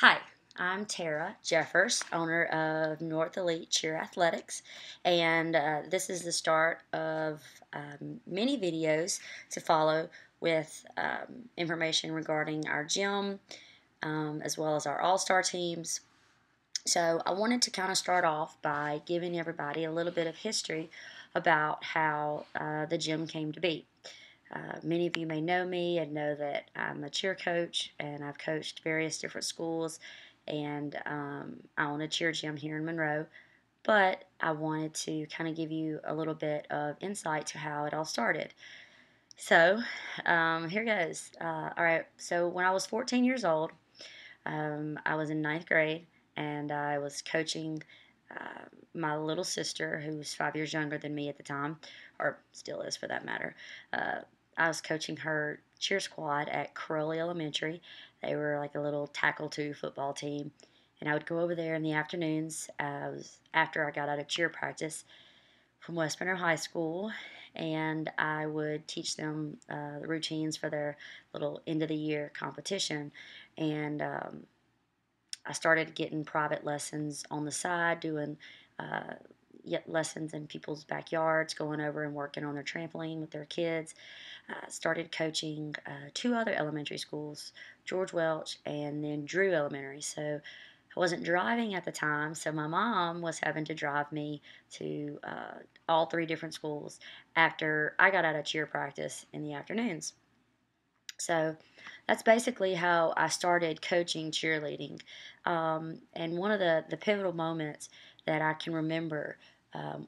Hi, I'm Tara Jeffers, owner of North Elite Cheer Athletics, and this is the start of many videos to follow with information regarding our gym as well as our all-star teams. So I wanted to kind of start off by giving everybody a little bit of history about how the gym came to be. Many of you may know me and know that I'm a cheer coach and I've coached various different schools, and I own a cheer gym here in Monroe. But I wanted to kind of give you a little bit of insight to how it all started. So here goes. All right, so when I was 14 years old, I was in ninth grade and I was coaching my little sister, who was 5 years younger than me at the time, or still is for that matter. I was coaching her cheer squad at Crowley Elementary. They were like a little tackle two football team. And I would go over there in the afternoons after I got out of cheer practice from West Monroe High School, and I would teach them the routines for their little end of the year competition. And I started getting private lessons on the side, doing uh, lessons in people's backyards, going over and working on their trampoline with their kids. Started coaching two other elementary schools, George Welch and then Drew Elementary. So I wasn't driving at the time, so my mom was having to drive me to all three different schools after I got out of cheer practice in the afternoons. So that's basically how I started coaching cheerleading. And one of the pivotal moments that I can remember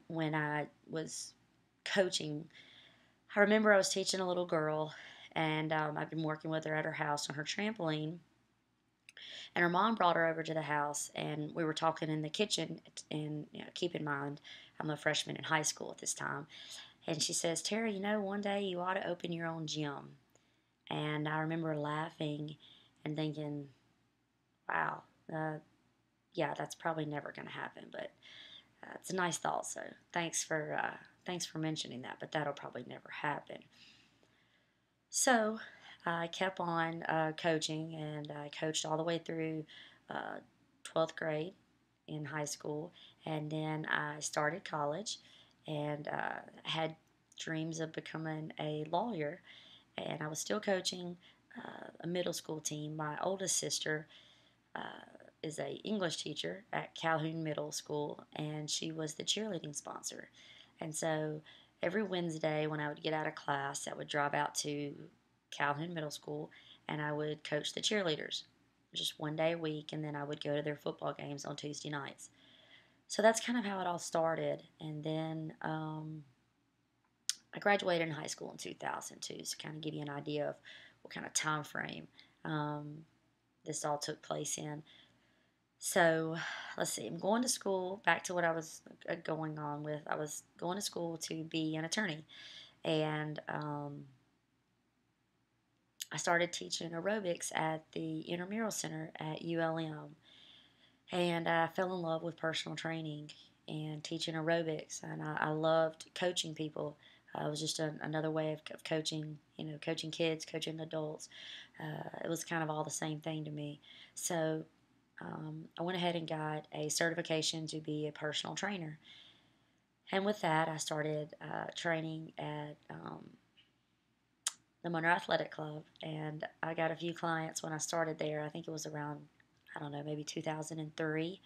when I was coaching, I remember I was teaching a little girl, and I've been working with her at her house on her trampoline. And her mom brought her over to the house, and we were talking in the kitchen. And keep in mind, I'm a freshman in high school at this time. And she says, "Tara, one day you ought to open your own gym." And I remember laughing and thinking, wow, yeah, that's probably never going to happen. But it's a nice thought. So thanks for mentioning that. But that'll probably never happen. So I kept on coaching, and I coached all the way through 12th grade in high school. And then I started college and had dreams of becoming a lawyer. And I was still coaching a middle school team. My oldest sister is a English teacher at Calhoun Middle School, and she was the cheerleading sponsor. And so every Wednesday when I would get out of class, I would drive out to Calhoun Middle School and I would coach the cheerleaders just one day a week, and then I would go to their football games on Tuesday nights. So that's kind of how it all started. And then I graduated in high school in 2002, so kind of give you an idea of what kind of time frame this all took place in. So let's see, I'm going to school, back to what I was going on with. I was going to school to be an attorney, and I started teaching aerobics at the Intramural Center at ULM, and I fell in love with personal training and teaching aerobics, and I loved coaching people. It was just another way of coaching, coaching kids, coaching adults. It was kind of all the same thing to me. So I went ahead and got a certification to be a personal trainer. And with that, I started training at the Monroe Athletic Club. And I got a few clients when I started there. I think it was around, I don't know, maybe 2003.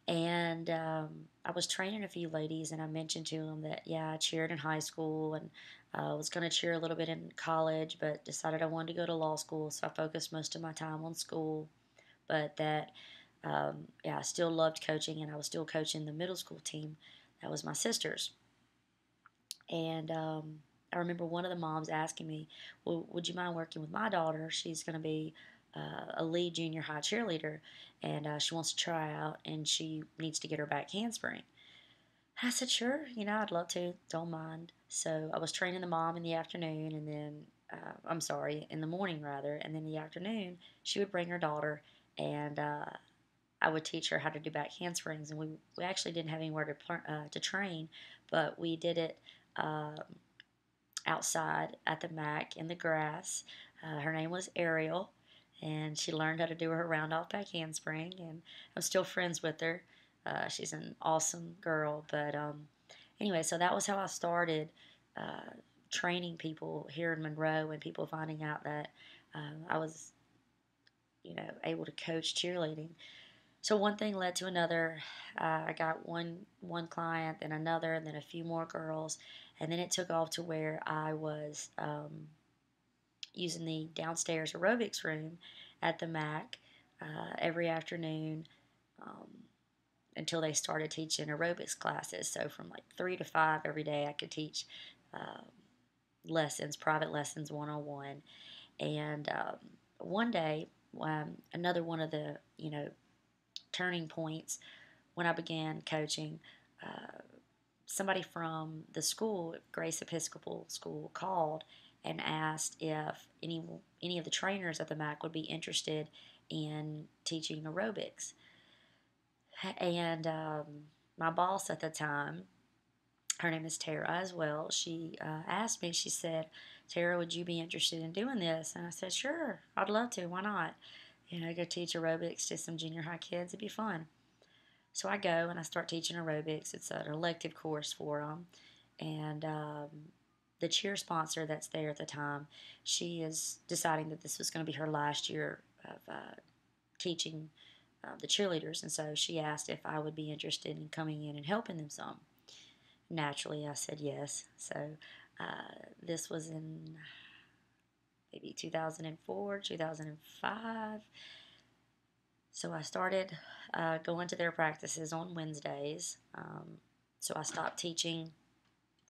And I was training a few ladies, and I mentioned to them that, yeah, I cheered in high school and was going to cheer a little bit in college, but decided I wanted to go to law school, so I focused most of my time on school. But that, yeah, I still loved coaching, and I was still coaching the middle school team. That was my sister's. And I remember one of the moms asking me, well, would you mind working with my daughter? She's going to be a lead junior high cheerleader, and she wants to try out, and she needs to get her back handspring. I said, sure, I'd love to, don't mind. So I was training the mom in the afternoon, and then, I'm sorry, in the morning rather, and then in the afternoon, she would bring her daughter, and I would teach her how to do back handsprings. And we actually didn't have anywhere to train, but we did it outside at the MAC in the grass. Her name was Ariel, and she learned how to do her round off back handspring, and I'm still friends with her. She's an awesome girl, but anyway, so that was how I started training people here in Monroe, and people finding out that I was, able to coach cheerleading. So one thing led to another. I got one client, then another, and then a few more girls, and then it took off to where I was using the downstairs aerobics room at the MAC every afternoon um, until they started teaching aerobics classes. So from like 3 to 5 every day, I could teach um, lessons, private lessons, one-on-one. And one day, another one of the turning points when I began coaching. Somebody from the school, Grace Episcopal School, called and asked if any of the trainers at the MAC would be interested in teaching aerobics. And my boss at the time, her name is Tara as well, she asked me, she said, Tara, would you be interested in doing this? And I said, sure, I'd love to. Why not? Go teach aerobics to some junior high kids. It'd be fun. So I go and I start teaching aerobics. It's an elective course for them. And the cheer sponsor that's there at the time, she is deciding that this was going to be her last year of teaching the cheerleaders. And so she asked if I would be interested in coming in and helping them some. Naturally, I said yes. So this was in maybe 2004, 2005. So I started going to their practices on Wednesdays. So I stopped teaching